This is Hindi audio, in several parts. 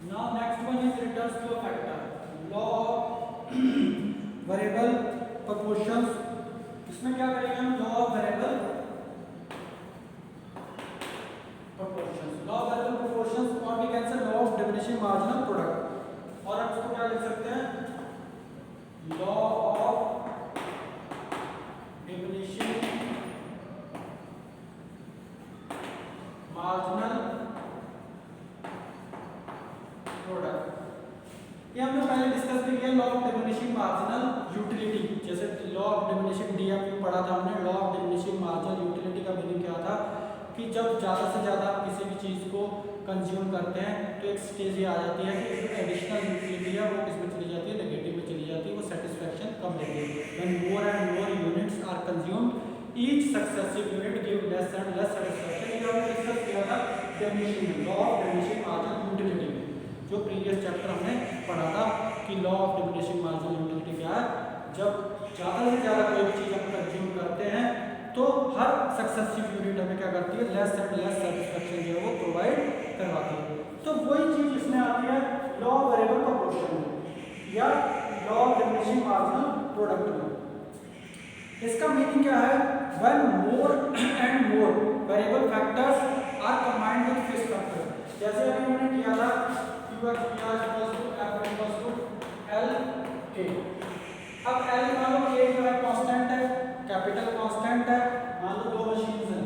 Now next one is returns to a factor. Law of variable proportions. इसमें क्या करेंगे हम? Law of variable proportions. Law of variable proportions और भी कैसे law of diminishing marginal product. और हम इसको क्या लिख सकते हैं? Law of diminishing marginal product. ये हमने पहले डिस्कस भी किया law of diminishing marginal utility. जैसे लॉ ऑफ डिमिनिशिंग डीएम पढ़ा था हमने. Law of diminishing marginal utility का मीनिंग क्या था कि जब ज़्यादा से ज़्यादा आप किसी भी चीज़ को कंज्यूम करते हैं तो एक स्टेज ये आ जाती है कि जो एडिशनल यूटिलिटी है वो किसमें चली जाती है? नेगेटिव में चली जाती है. वो सेटिस्फैक्शन कम देती है. When more and more units are consumed each successive unit give less and less satisfaction. ये हमने डिस्कस किया था diminishing law of diminishing marginal utility में, जो प्रीवियस चैप्टर हमने पढ़ा था कि law of diminishing marginal utility क्या है. जब ज़्यादा से ज़्यादा कोई भी चीज़ हम कंज्यूम करते हैं तो हर सक्सेसिव यूनिट हमें क्या करती है? लेस एंड लेस सेटिस्फैक्शन जो है वो प्रोवाइड करवाती है. तो वही चीज़ इसमें आती है लॉ ऑफ वेरिएबल प्रोपोर्शन में या law of diminishing marginal product में. इसका मीनिंग क्या है? When more and more variable factors are combined with fixed factor. जैसे अभी हमने किया था L A. अब L मान लो A जो है कांस्टेंट है, कैपिटल कांस्टेंट है. मान लो दो मशीन्स हैं,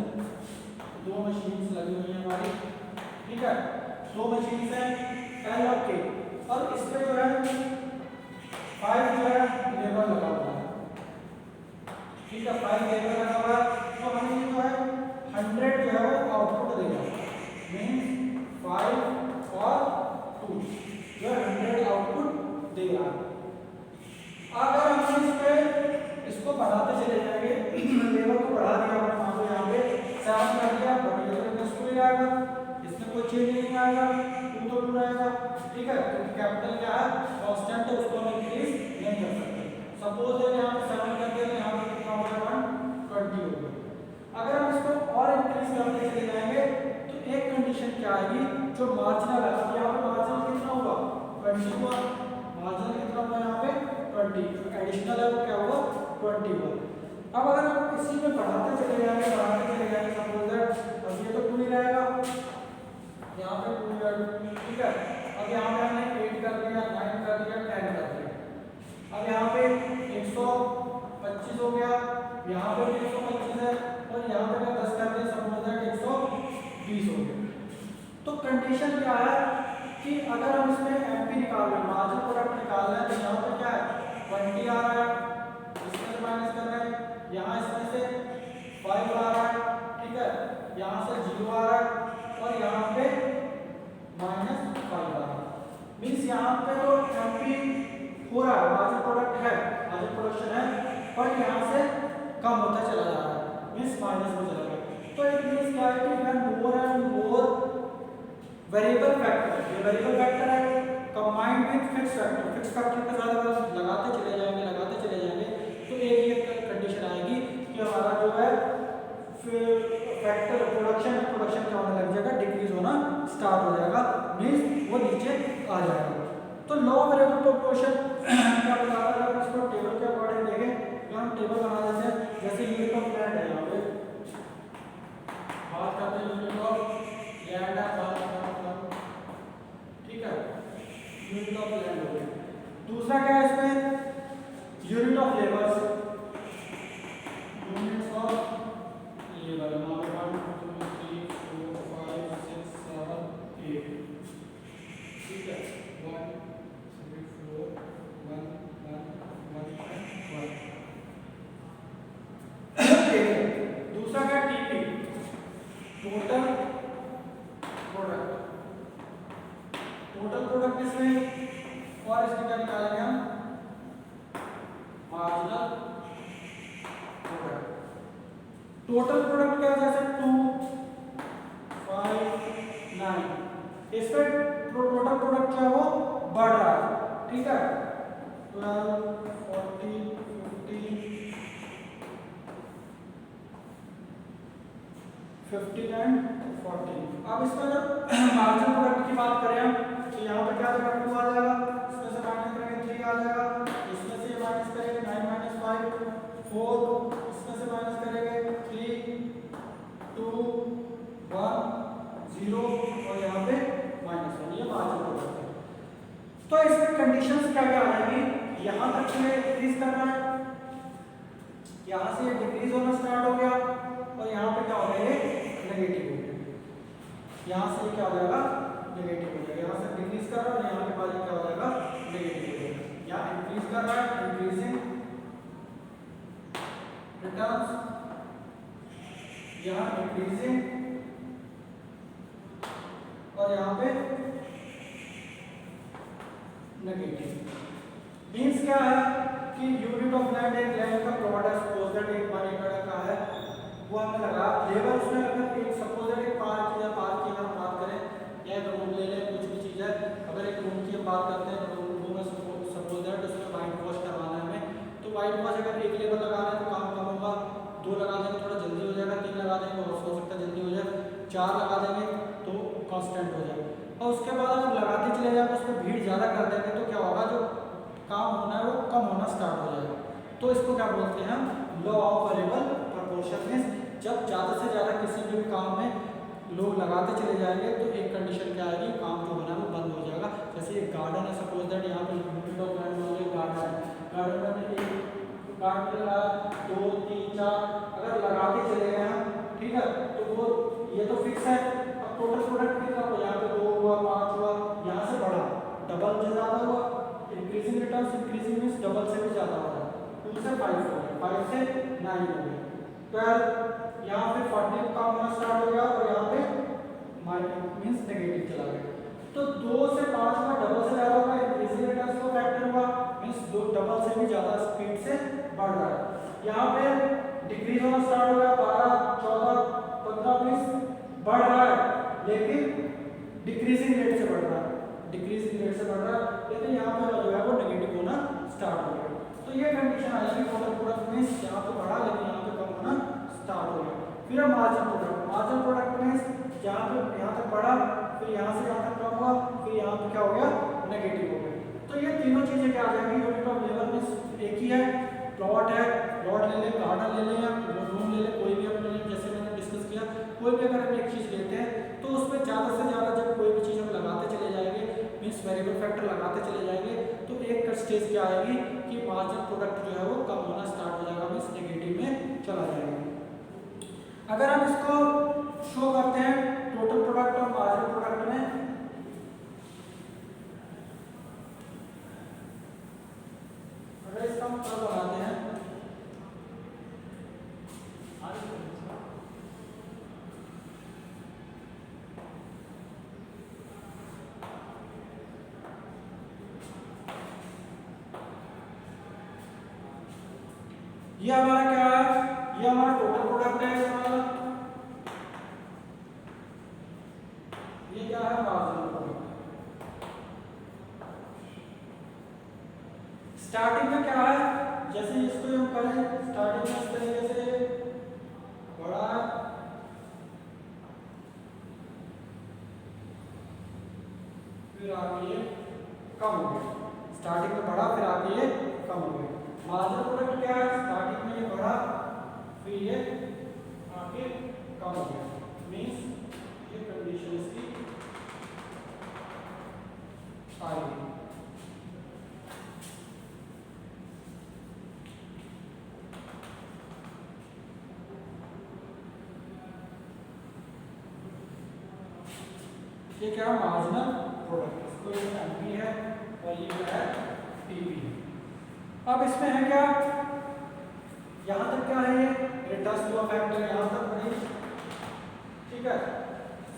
दो मशीन्स लगी हुई हैं हमारी. ठीक है, दो मशीन्स हैं L और K. और इसमें जो है 5 जो है लेबर लगा हुआ है. ठीक है, 5 लेबर लगा हुआ है. तो हमें जो है 100 जो है वो आउटपुट देगा. मीन्स 5 और 2 जो 100 आउटपुट देगा. अगर हम इस पे इसको बढ़ाते चले जाएंगे, लेवल को बढ़ा दिया हमने, मान लो यहाँ पे 7 कर दिया, बढ़िया तो इसको ही आएगा, इसमें कोई चेंज नहीं आएगा, 2 तो 2 रहेगा. ठीक है, क्योंकि कैपिटल क्या है? कांस्टेंट है, उसको हम इंक्रीज नहीं कर सकते. सपोज है यहाँ पे 7 कर दिया तो यहाँ पे कितना हो गया? 120 हो गया. अगर हम इसको और इंक्रीज करते चले जाएंगे तो एक कंडीशन क्या आएगी? जो मार्जिनल है, अब यहाँ पे मार्जिनल कितना होगा? 20 हुआ. मार्जिनल कितना हुआ यहाँ पे? 20. जो एडिशनल है वो क्या होगा? 20 हुआ. अब अगर हम इसी में बढ़ाते चले जाएंगे सपोज दैट अब ये तो 2 ही रहेगा, यहाँ पे 2. ठीक है, अब यहाँ पे हमने 8 कर दिया, 9 कर दिया, 10 कर दिया. अब यहाँ पे 125 हो गया, यहाँ पे भी 125 है, और यहाँ पे 10 कर दिया, सपोज दैट 120 हो गया. तो कंडीशन क्या है कि अगर हम इसमें एमपी निकाल रहे हैं, मार्जिनल प्रोडक्ट निकाल रहे हैं, तो यहाँ पर क्या है? 20 आ रहा है, इसमें से माइनस कर रहे हैं, यहाँ इसमें से 5 आ रहा है. ठीक है, यहाँ से 0 आ रहा है, और यहाँ पे -5 आ रहा है. मीन्स यहाँ पे तो एमपी हो रहा है, मार्जिनल प्रोडक्ट है, मार्जिनल प्रोडक्शन है, पर यहाँ से कम होता चला जा रहा है, मीन्स माइनस में चला गया. तो इट मीन्स क्या है कि when more and more variable factor, ये वेरिएबल फैक्टर है combined with fixed factor. Fixed factor के साथ लगाते चले जाएंगे तो एक ये कंडीशन आएगी कि हमारा जो है फैक्टर प्रोडक्शन क्या होने लग जाएगा? डिक्रीज होना स्टार्ट हो जाएगा, मीन्स वो नीचे आ जाएगा. तो लॉ ऑफ वेरिएबल प्रोपोर्शन क्या बताता है? अगर इसको टेबल के अकॉर्डिंग देखें, हम टेबल बना देते हैं. जैसे यूनिट ऑफ लैंड है, यहाँ पे बात करते हैं यूनिट ऑफ लैंड है. ठीक है, यूनिट ऑफ लैंड हो गया. दूसरा क्या है इसमें? Unit of labours, units of labour. 1 2 3 4 5 6 7 8. ठीक है, 1 3 4 1 1 1 1. दूसरा क्या? TP, total product. Total product इसमें, और इसमें क्या निकालेंगे हम? Marginal product. टोटल प्रोडक्ट क्या है? जैसे 2 5 9. इसमें टोटल प्रोडक्ट जो है वो बढ़ रहा है. ठीक है, 12 40 50 एंड 40. अब इसमें अगर मार्जिनल प्रोडक्ट की बात करें हम, तो यहाँ पे प्रोडक्ट में इंक्रीज कर रहा है, यहाँ से डिक्रीज होना स्टार्ट हो गया और यहाँ पे क्या हो गया, ये नेगेटिव हो गया, यहाँ से क्या हो जाएगा, नेगेटिव हो जाएगा, यहाँ से डिक्रीज कर रहा है और यहाँ के बाद क्या हो जाएगा, नेगेटिव हो जाएगा। यहाँ इंक्रीज कर रहा है, इंक्रीजिंग रिटर्न्स, यहाँ इंक्रीजिंग और यहाँ पे नेगेटिव। मीन्स क्या है कि यूनिट ऑफ लैंड, एक लैंड का प्लॉट है, सपोज दैट 1 एकड़ का है, वो हमने लगा लेबर उसमें अगर एक सपोज दैट एक पार्क की अगर बात करें या एक रूम ले लें, कुछ भी चीज़ है, अगर एक रूम की हम बात करते हैं तो रूम में सपोज दैट उसमें वाइट वॉश करवाना है हमें, तो वाइट वॉश अगर एक लेबर लगा रहे हैं तो काम कम होगा, 2 लगा देंगे थोड़ा जल्दी हो जाएगा, 3 लगा देंगे और हो सकता है जल्दी हो जाए, 4 लगा देंगे तो कांस्टेंट हो जाएगा। और उसके बाद अगर लगाते चले जाए उस पर भीड़ ज़्यादा कर देंगे तो क्या होगा, जो काम होना है वो कम होना स्टार्ट हो जाएगा। तो इसको क्या बोलते हैं हम, लॉ ऑफ वेरिएबल प्रोपोर्शन। जब ज़्यादा से ज़्यादा किसी भी काम में लोग लगाते चले जाएंगे तो एक कंडीशन क्या आएगी, काम जो होना है वो बंद हो जाएगा। जैसे एक गार्डन है, सपोज दैट यहाँ पे यूनिट ऑफ लैंड वाले गार्डन है, गार्डन में एक गार्डन लगा 2 3 4 अगर लगाते चले गए हम, ठीक है, तो वो ये तो फिक्स है। अब टोटल प्रोडक्ट कितना हुआ, यहाँ पे 2 हुआ, 5 हुआ, यहाँ से बढ़ा, डबल से ज़्यादा हुआ, increasing returns, increasing means double से भी ज़्यादा हो रहा है, 2 से 5 हो गया, 5 से 9 हो गया, 12 यहाँ पे 40 काम होना स्टार्ट हो गया और यहाँ पे माइनस मींस नेगेटिव चला गया। तो 2 से 5 का डबल से ज़्यादा होगा, इंक्रीजिंग रिटर्न्स का फैक्टर हुआ मींस 2 डबल से भी ज़्यादा स्पीड से बढ़ रहा है। यहाँ पे डिक्रीज होना स्टार्ट हो गया, 12 14 15 20 बढ़ रहा है लेकिन डिक्रीजिंग रेट से बढ़ रहा है, डिक्रीजिंग रेट से बढ़ रहा है, लेकिन यहाँ पे जो है वो नेगेटिव होना स्टार्ट हो गया। तो ये कंडीशन आएगी टोटल प्रोडक्ट में, यहाँ पे बढ़ा लेकिन यहाँ पे कम होना स्टार्ट हो गया। फिर मार्जिन प्रोडक्ट, मार्जिन प्रोडक्ट में यहाँ पे यहाँ तक बढ़ा, फिर यहाँ से यहाँ तक कम हुआ, फिर यहाँ पे क्या हो गया, नेगेटिव हो गया। तो ये तीनों चीजें क्या आ जाएंगी, यूनिट ऑफ लेबर में एक ही है, प्लॉट है, प्लॉट ले लें, गार्डन ले लें या रूम ले लें, कोई भी हम ले लें, जैसे मैंने डिस्कस किया, कोई भी अगर हम एक चीज़ लेते हैं तो उसमें ज़्यादा से ज़्यादा जब कोई भी चीज़ हम लगाते चले जाएंगे मीन्स वेरिएबल फैक्टर लगाते चले जाएंगे तो एक स्टेज क्या आएगी कि मार्जिन प्रोडक्ट जो है वो कम होना स्टार्ट हो जाएगा, मीन्स नेगेटिव में चला जाएगा। अगर हम इसको शो करते हैं टोटल प्रोडक्ट और मार्जिन प्रोडक्ट में, अगर इसका हम कर्व बनाते हैं, ये हमारा क्या है, ये हमारा टोटल प्रोडक्ट है, ये क्या है, मार्जिनल प्रोडक्ट। स्टार्टिंग में क्या है, जैसे इसको हम करें स्टार्टिंग में इस तरीके से बढ़ा है, फिर आगे ये कम हो गया, स्टार्टिंग में बढ़ा फिर आगे ये कम हो गया। मार्जिनल प्रोडक्ट क्या है, स्टार्टिंग में ये बढ़ा फिर ये आगे कम हो गया, मींस ये कंडीशन इसकी आएगी। ये क्या है, मार्जिनल प्रोडक्ट, इसको ये एमपी है और ये क्या है, पीवी है। अब इसमें है क्या, यहाँ तक क्या है, ये रिटर्न्स हुआ फैक्टर यहाँ तक नहीं, ठीक है।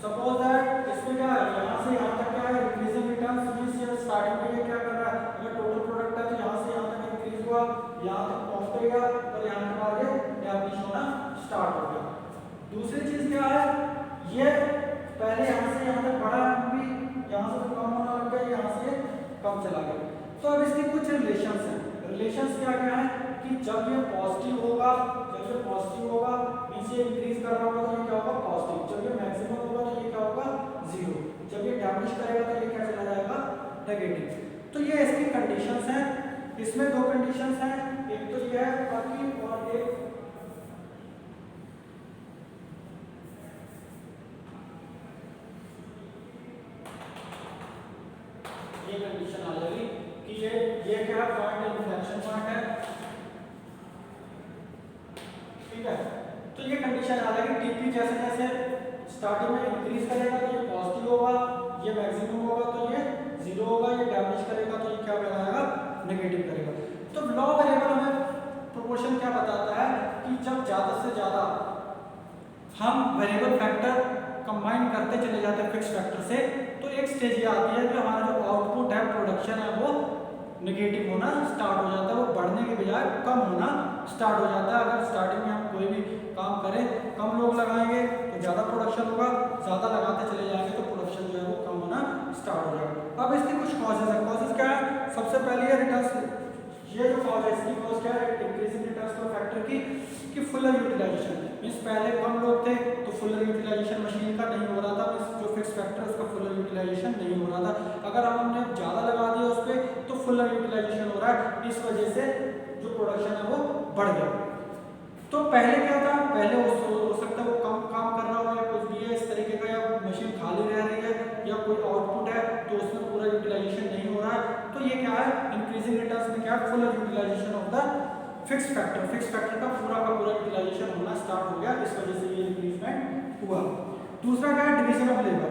सपोज दैट इसमें क्या है, यहाँ से यहाँ तक क्या है, इंक्रीजिंग रिटर्न्स मींस ये स्टार्टिंग में ये क्या कर रहा है, अगर टोटल प्रोडक्ट है तो यहाँ से यहाँ तक इंक्रीज हुआ, यहाँ तक पहुँचेगा और यहाँ के बाद ये डैमेज होना स्टार्ट हो गया। दूसरी चीज़ क्या है, ये पहले यहाँ से यहाँ तक बढ़ा भी, यहाँ से तो कम होना लग गया, यहाँ से कम चला गया। तो अब इसके कुछ रिलेशंस हैं, रिलेशंस क्या क्या है कि जब ये पॉजिटिव होगा, जब ये पॉजिटिव होगा मींस ये इंक्रीज कर रहा होगा तो ये क्या होगा, पॉजिटिव, जब ये मैक्सिमम होगा तो ये क्या होगा, 0, जब ये डैमेज करेगा तो ये क्या चला जाएगा, नेगेटिव। तो ये इसकी कंडीशंस हैं, इसमें 2 कंडीशंस हैं, एक तो ये है बाकी और एक ये कंडीशन आ जाएगी कि ये ये क्या है, पॉइंट इन्फ्लेक्शन पॉइंट है, ठीक है। तो ये कंडीशन आ जाएगी टीपी जैसे जैसे स्टार्टिंग में इंक्रीज करेगा तो ये पॉजिटिव होगा, ये मैक्सिमम होगा तो ये जीरो होगा, ये डैमेज करेगा तो ये क्या बनाएगा, नेगेटिव करेगा। तो लॉ वेरिएबल हमें प्रोपोर्शन क्या बताता है कि जब ज़्यादा से ज़्यादा हम वेरिएबल फैक्टर कंबाइन करते चले जाते हैं फिक्स फैक्टर से, तो एक स्टेज ये आती है कि हमारा जो आउटपुट है, प्रोडक्शन है, वो नेगेटिव होना स्टार्ट हो जाता है, वो बढ़ने के बजाय कम होना स्टार्ट हो जाता है। अगर स्टार्टिंग में हम कोई भी काम करें, कम लोग लगाएंगे तो ज़्यादा प्रोडक्शन होगा, ज़्यादा लगाते चले जाएंगे तो प्रोडक्शन जो है वो कम होना स्टार्ट हो जाएगा। अब इसके कुछ कॉजेज है। कॉजेज क्या है, सबसे पहले है रिटर्न, ये जो कॉज है इसकी कॉज क्या है, इंक्रीजिंग रिटर्न फ्लो फैक्टर की फुलर यूटिलाइजेशन। मींस पहले कम लोग थे तो फुलर यूटिलाइजेशन मशीन का नहीं हो रहा था, मींस जो फिक्स फैक्टर उसका फुलर यूटिलाइजेशन नहीं हो रहा था। अगर हमने ज़्यादा लगा दिया उस पर तो फुलर यूटिलाइजेशन हो रहा है, इस वजह से जो प्रोडक्शन है वो बढ़ गया। तो पहले क्या था, पहले हो सकता है वो कम काम कर रहा हो या कुछ भी है इस तरीके का, या मशीन खाली रह रही है या कोई आउटपुट है तो उसमें पूरा यूटिलाइजेशन नहीं हो रहा है। तो ये क्या है, इंक्रीजिंग रिटर्न्स में क्या है, full utilization of the fix factor का पूरा यूटिलाइजेशन होना स्टार्ट हो गया, इस वजह से ये इंक्रीजमेंट हुआ। दूसरा क्या है, डिवीजन ऑफ लेबर।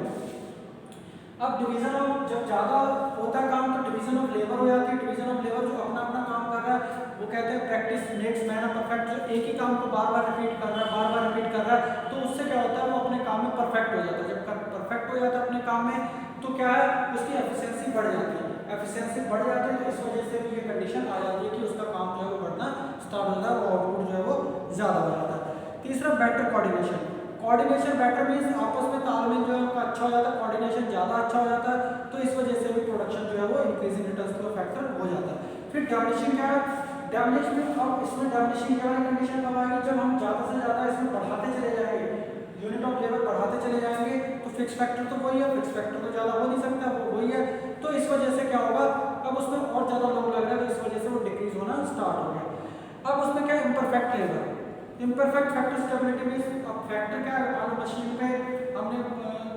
अब डिवीजन ऑफ जब ज़्यादा होता है काम तो डिवीजन ऑफ लेबर हो जाती है। डिवीजन ऑफ लेबर जो अपना अपना काम कर रहा है वो कहते हैं प्रैक्टिस मेक्स मैन परफेक्ट। जो एक ही काम को बार बार रिपीट कर रहा है तो उससे क्या होता है, वो अपने काम में परफेक्ट हो जाता है। जब परफेक्ट हो जाता है अपने काम में तो क्या है, उसकी एफिशिएंसी बढ़ जाती है। एफिशिएंसी बढ़ जाती है तो इस वजह से भी ये कंडीशन आ जाती है कि उसका काम जो है वो बढ़ना स्टार्ट हो जाता है, आउटपुट जो है वो ज़्यादा हो जाता है। तीसरा better coordination. Coordination better means आपस में तालमेल जो है उनका अच्छा हो जाता है, कोऑर्डिनेशन ज़्यादा अच्छा हो जाता है, तो इस वजह से भी प्रोडक्शन जो है वो इंक्रीजिंग रिटर्न्स फ्लो फैक्टर हो जाता है। फिर डैमेजिंग क्या है, डैमेजिंग, अब इसमें डैमेजिंग क्या है, कंडीशन कब आएगी, जब हम ज़्यादा से ज़्यादा इसमें बढ़ाते चले जाएंगे, यूनिट ऑफ लेबर बढ़ाते चले जाएंगे तो फिक्स फैक्टर तो वही है, फिक्स फैक्टर तो ज़्यादा हो नहीं सकता, वो वही है। तो इस वजह से क्या होगा, अब उसमें और ज़्यादा लोग लग रहा है तो इस वजह से वो डिक्रीज होना स्टार्ट हो गया। अब उसमें क्या है, imperfect labour. Imperfect factor stability में अब फैक्टर क्या है, मान लो मशीन पे हमने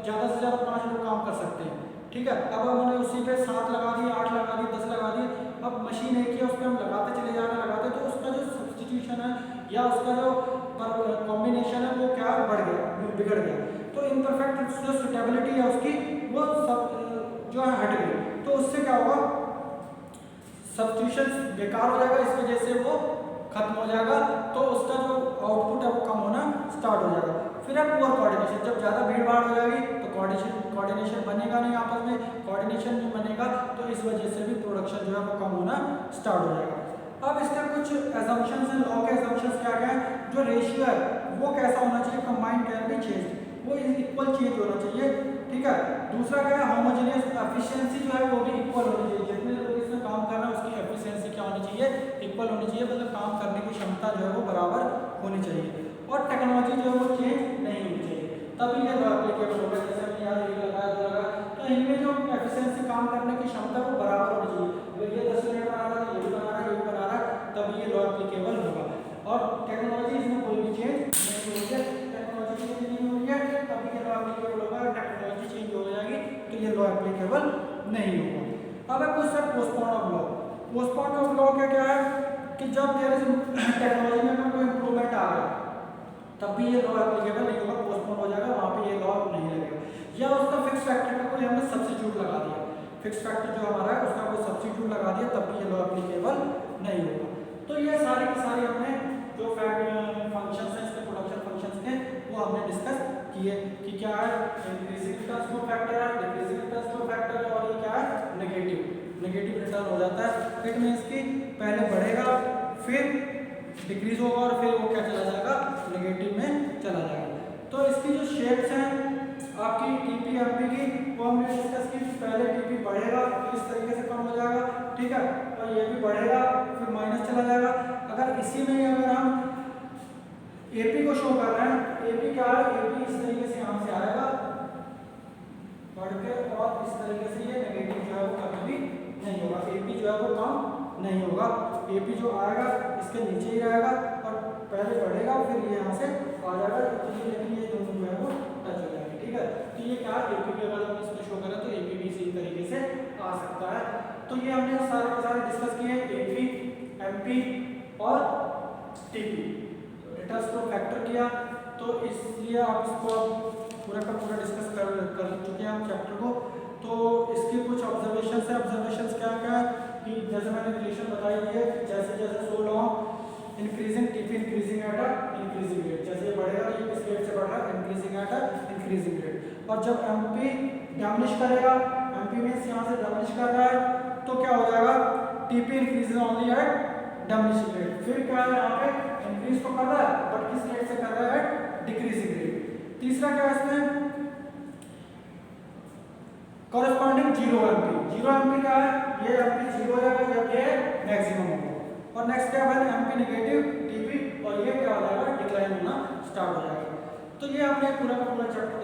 ज़्यादा से ज़्यादा 5 लोग काम कर सकते हैं, ठीक है। अब हमने उसी पे 7 लगा दिए, 8 लगा दिए, 10 लगा दिए, अब मशीन एक ही है उस पर हम लगाते चले जा रहे हैं तो उसका जो सब्सटीट्यूशन है या उसका जो कॉम्बिनेशन है वो क्या बढ़ गया, बिगड़ गया। तो इम्परफेक्ट जो सुटेबिलिटी है उसकी वो सब जो है हट गई, तो उससे क्या होगा, सब्सटीट्यूशन बेकार हो जाएगा, इस वजह से वो खत्म हो जाएगा, तो उसका जो आउटपुट है वो कम होना स्टार्ट हो जाएगा। फिर है पुअर कोऑर्डिनेशन। जब ज़्यादा भीड़ भाड़ हो जाएगी तो कोऑर्डिनेशन बनेगा नहीं, आपस में कोऑर्डिनेशन नहीं बनेगा तो इस वजह से भी प्रोडक्शन जो है वो कम होना स्टार्ट हो जाएगा। अब इसके कुछ एजम्पशंस हैं, लॉ के एजम्पशंस क्या क्या है, जो रेशियो है वो कैसा होना चाहिए, कंबाइंड कैन बी चेंज, वो इक्वल चेंज होना चाहिए, ठीक है। दूसरा क्या है, होमोजेनियस एफिशिएंसी जो है वो भी इक्वल होनी चाहिए, जितने लोग इसमें काम कर रहे हैं उसकी एफिशिएंसी क्या होनी चाहिए, इक्वल होनी चाहिए, मतलब काम करने की क्षमता जो है वो बराबर होनी चाहिए। और टेक्नोलॉजी जो है वो चेंज नहीं होनी चाहिए, तभी ये लॉ एप्लीकेबल होगा। जैसे हमने यहाँ एक लगाया, दो लगाया, तो इनमें जो एफिशिएंसी काम करने की क्षमता वो बराबर होनी चाहिए। अगर ये 10 मिनट बना रहा है, ये भी बना रहा है, ये भी बना रहा है, तभी ये लॉ एप्लीकेबल होगा। और टेक्नोलॉजी इसमें कोई भी चेंज नहीं हो रही है, टेक्नोलॉजी चेंज नहीं हो रही है, तभी ये लॉ एप्लीकेबल होगा। टेक्नोलॉजी चेंज हो जाएगी तो ये लॉ एप्लीकेबल नहीं होगा। अब है question postpone of law. Postpone of law क्या है कि जब टेक्नोलॉजी में कोई इंप्रूवमेंट आ गया तब भी ये लॉ एप्लीकेबल नहीं होगा, पोस्टपोन हो जाएगा, वहाँ पे ये लॉ नहीं लगेगा। या उसका फिक्स फैक्टर का कोई हमने सब्स्टिट्यूट लगा दिया, फिक्स फैक्टर जो हमारा है उसका कोई सब्स्टिट्यूट लगा दिया, तब भी ये लॉ एप्लीकेबल नहीं होगा। तो ये सारी की सारी हमने जो फंक्शंस हैं इसके, प्रोडक्शन फंक्शंस के, वो हमने डिस्कस किए कि क्या है, इंक्रीजिंग रिटर्न फ्लो फैक्टर है, डिक्रीजिंग रिटर्न फ्लो फैक्टर है, और ये क्या है, नेगेटिव रिटर्न हो जाता है। इट मींस कि पहले बढ़ेगा फिर डिक्रीज होगा और फिर वो क्या चला जाएगा, नेगेटिव में चला जाएगा। तो इसकी जो शेप्स हैं आपकी टीपी एमपी की, वो हमने डिस्कस की। पहले टीपी बढ़ेगा फिर इस तरीके से कम हो जाएगा, ठीक है, और ये भी बढ़ेगा फिर माइनस चला जाएगा। अगर इसी में अगर हम एपी को शो कर रहे हैं, एपी क्या है, एपी इस तरीके से यहाँ से आएगा बढ़ के, और इस तरीके से ये नेगेटिव जो है वो कभी भी नहीं होगा, एपी जो है वो कम नहीं होगा। एपी जो आएगा इसके नीचे ही रहेगा और पहले बढ़ेगा फिर ये यहाँ से आ जाएगा, लेकिन ये दोनों जो है वो टच हो जाएंगे, ठीक है। तो ये क्या है, एपी भी अगर हम इसमें शो करें तो एपी भी इसी तरीके से आ सकता है। तो ये हमने सारे सारे डिस्कस किए, एपी, एमपी और टीपी, रिटर्न्स को फैक्टर किया। तो इसलिए आप इसको पूरा का पूरा डिस्कस कर चुके हैं आप चैप्टर को। तो इसके कुछ ऑब्जर्वेशंस है। ऑब्जर्वेशंस क्या क्या है कि जैसे मैंने रिलेशन बताई है, जैसे जैसे so long increasing TP increasing at a increasing rate, जैसे ये बढ़ेगा ये किस रेट से बढ़ रहा है, increasing at a increasing rate. और जब एमपी डैमलिश करेगा, एमपी मींस यहाँ से डैमलिश कर रहा है, तो क्या हो जाएगा, TP increases only at diminishing rate. फिर क्या है यहाँ पे इंक्रीज तो कर रहा है बट किस रेट से कर रहा है, डिक्रीजिंग रेट। तीसरा क्या है इसमें, corresponding zero MP. Zero MP क्या है, ये एमपी जीरो हो जाएगा जब ये मैक्सिमम होगा। और नेक्स्ट क्या है, एमपी नेगेटिव टीपी, और ये क्या हो जाएगा, डिक्लाइन होना स्टार्ट हो जाएगा। तो ये हमने पूरा का पूरा चैप्टर